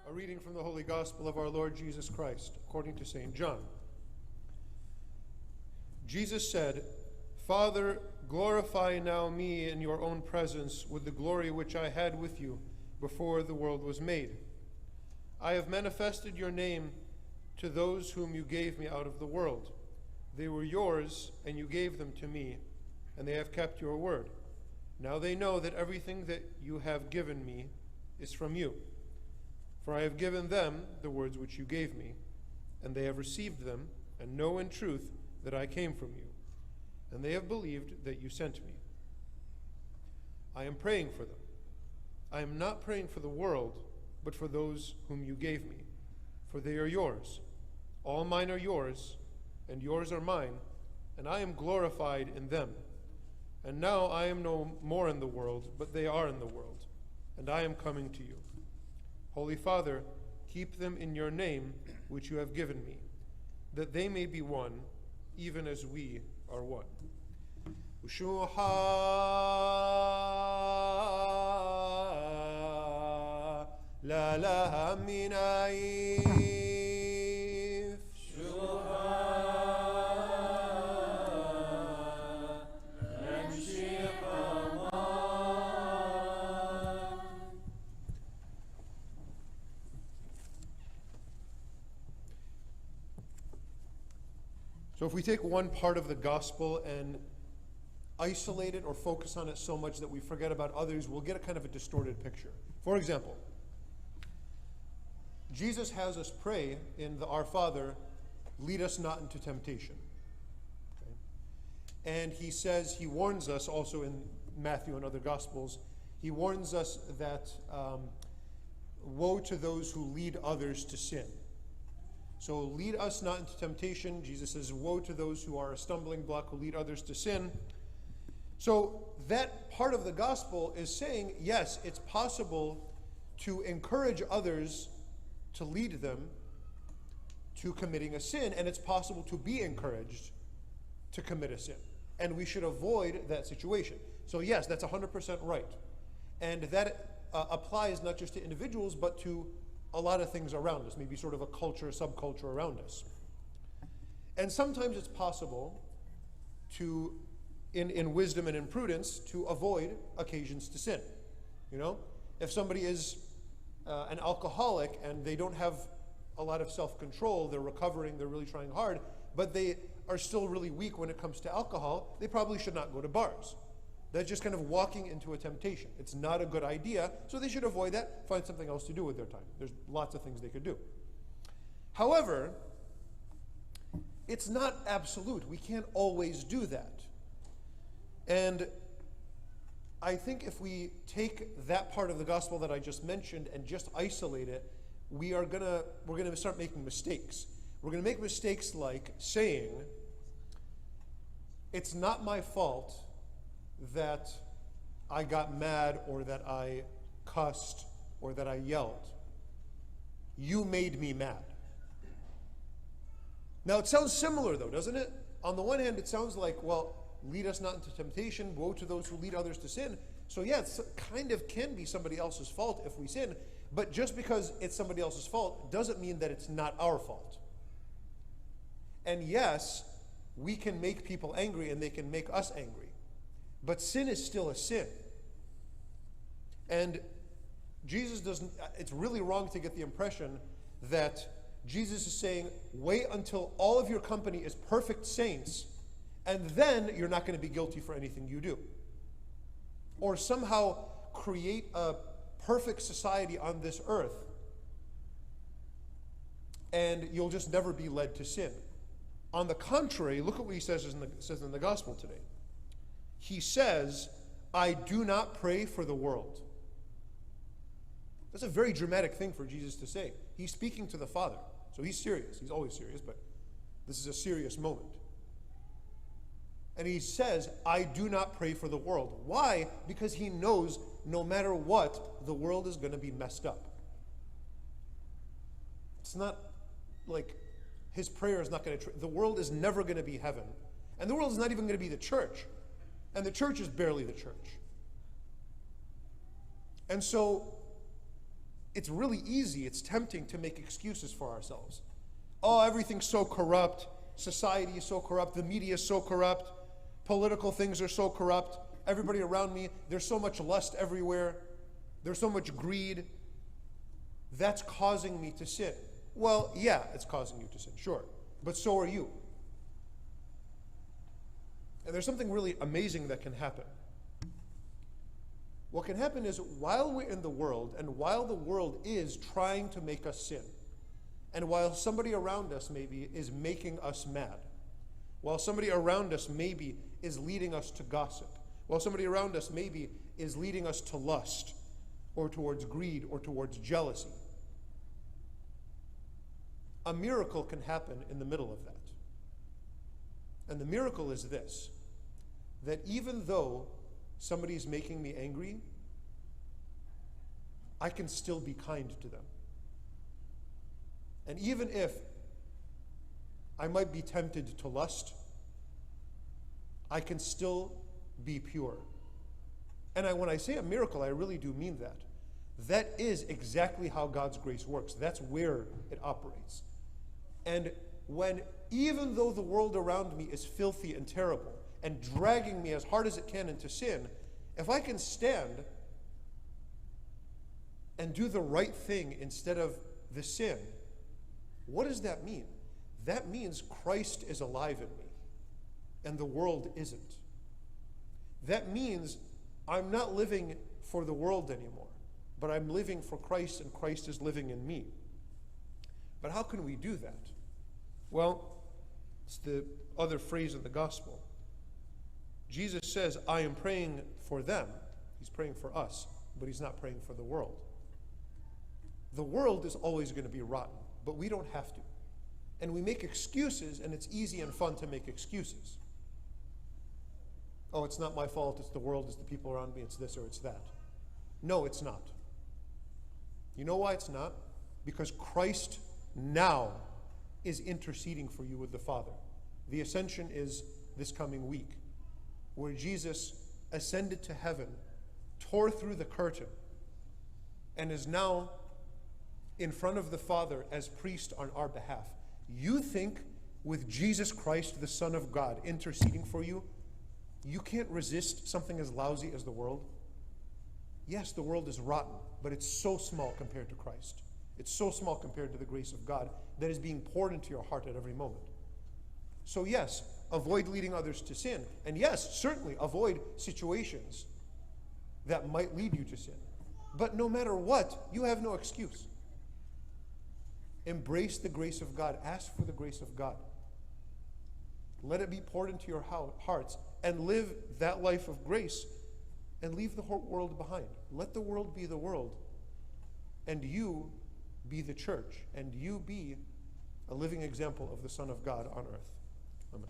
A reading from the Holy Gospel of our Lord Jesus Christ, according to St. John. Jesus said, "Father, glorify now me in your own presence with the glory which I had with you before the world was made. I have manifested your name to those whom you gave me out of the world. They were yours, and you gave them to me, and they have kept your word. Now they know that everything that you have given me is from you. For I have given them the words which you gave me, and they have received them, and know in truth that I came from you, and they have believed that you sent me. I am praying for them. I am not praying for the world, but for those whom you gave me, for they are yours. All mine are yours, and yours are mine, and I am glorified in them. And now I am no more in the world, but they are in the world, and I am coming to you. Holy Father, keep them in your name, which you have given me, that they may be one, even as we are one." Ushuha la la minaif. So if we take one part of the gospel and isolate it or focus on it so much that we forget about others, we'll get a kind of a distorted picture. For example, Jesus has us pray in the Our Father, "Lead us not into temptation." Okay? And he says, he warns us also in Matthew and other gospels, he warns us that woe to those who lead others to sin. So lead us not into temptation. Jesus says, woe to those who are a stumbling block, who lead others to sin. So that part of the gospel is saying, yes, it's possible to encourage others to lead them to committing a sin, and it's possible to be encouraged to commit a sin. And we should avoid that situation. So yes, that's 100% right. And that applies not just to individuals, but to a lot of things around us, maybe sort of a culture, subculture around us. And sometimes it's possible to, in wisdom and in prudence, to avoid occasions to sin. You know, if somebody is an alcoholic and they don't have a lot of self-control, they're recovering, they're really trying hard, but they are still really weak when it comes to alcohol, they probably should not go to bars. That's just kind of walking into a temptation. It's not a good idea, so they should avoid that, find something else to do with their time. There's lots of things they could do. However, it's not absolute. We can't always do that. And I think if we take that part of the gospel that I just mentioned and just isolate it, we're gonna start making mistakes. We're gonna make mistakes like saying, it's not my fault that I got mad or that I cussed or that I yelled. You made me mad. Now it sounds similar though, doesn't it? On the one hand, it sounds like, well, lead us not into temptation, woe to those who lead others to sin. So yeah, it kind of can be somebody else's fault if we sin, but just because it's somebody else's fault doesn't mean that it's not our fault. And yes, we can make people angry and they can make us angry. But sin is still a sin. And Jesus doesn't, it's really wrong to get the impression that Jesus is saying, wait until all of your company is perfect saints, and then you're not going to be guilty for anything you do. Or somehow create a perfect society on this earth, and you'll just never be led to sin. On the contrary, look at what he says in the gospel today. He says, I do not pray for the world. That's a very dramatic thing for Jesus to say. He's speaking to the Father. So he's serious. He's always serious, but this is a serious moment. And he says, I do not pray for the world. Why? Because he knows no matter what, the world is going to be messed up. It's not like his prayer is not going to, the world is never going to be heaven. And the world is not even going to be the church. And the church is barely the church. And so it's really easy, it's tempting to make excuses for ourselves. Oh, everything's so corrupt. Society is so corrupt. The media is so corrupt. Political things are so corrupt. Everybody around me, there's so much lust everywhere. There's so much greed. That's causing me to sin. Well, yeah, it's causing you to sin, sure. But so are you. And there's something really amazing that can happen. What can happen is while we're in the world, and while the world is trying to make us sin, and while somebody around us maybe is making us mad, while somebody around us maybe is leading us to gossip, while somebody around us maybe is leading us to lust, or towards greed, or towards jealousy, a miracle can happen in the middle of that. And the miracle is this, that even though somebody's making me angry, I can still be kind to them. And even if I might be tempted to lust, I can still be pure. And when I say a miracle, I really do mean that. That is exactly how God's grace works. That's where it operates. And when, even though the world around me is filthy and terrible, and dragging me as hard as it can into sin, if I can stand and do the right thing instead of the sin, what does that mean? That means Christ is alive in me, and the world isn't. That means I'm not living for the world anymore, but I'm living for Christ, and Christ is living in me. But how can we do that? Well, it's the other phrase in the gospel. Jesus says, I am praying for them. He's praying for us, but he's not praying for the world. The world is always going to be rotten, but we don't have to. And we make excuses, and it's easy and fun to make excuses. Oh, it's not my fault, it's the world, it's the people around me, it's this or it's that. No, it's not. You know why it's not? Because Christ now is interceding for you with the Father. The ascension is this coming week, where Jesus ascended to heaven, tore through the curtain, and is now in front of the Father as priest on our behalf. You think with Jesus Christ, the Son of God, interceding for you, you can't resist something as lousy as the world? Yes, the world is rotten, but it's so small compared to Christ. It's so small compared to the grace of God that is being poured into your heart at every moment. So yes, avoid leading others to sin. And yes, certainly avoid situations that might lead you to sin. But no matter what, you have no excuse. Embrace the grace of God. Ask for the grace of God. Let it be poured into your hearts, and live that life of grace, and leave the whole world behind. Let the world be the world, and you be the church, and you be a living example of the Son of God on earth. Amen.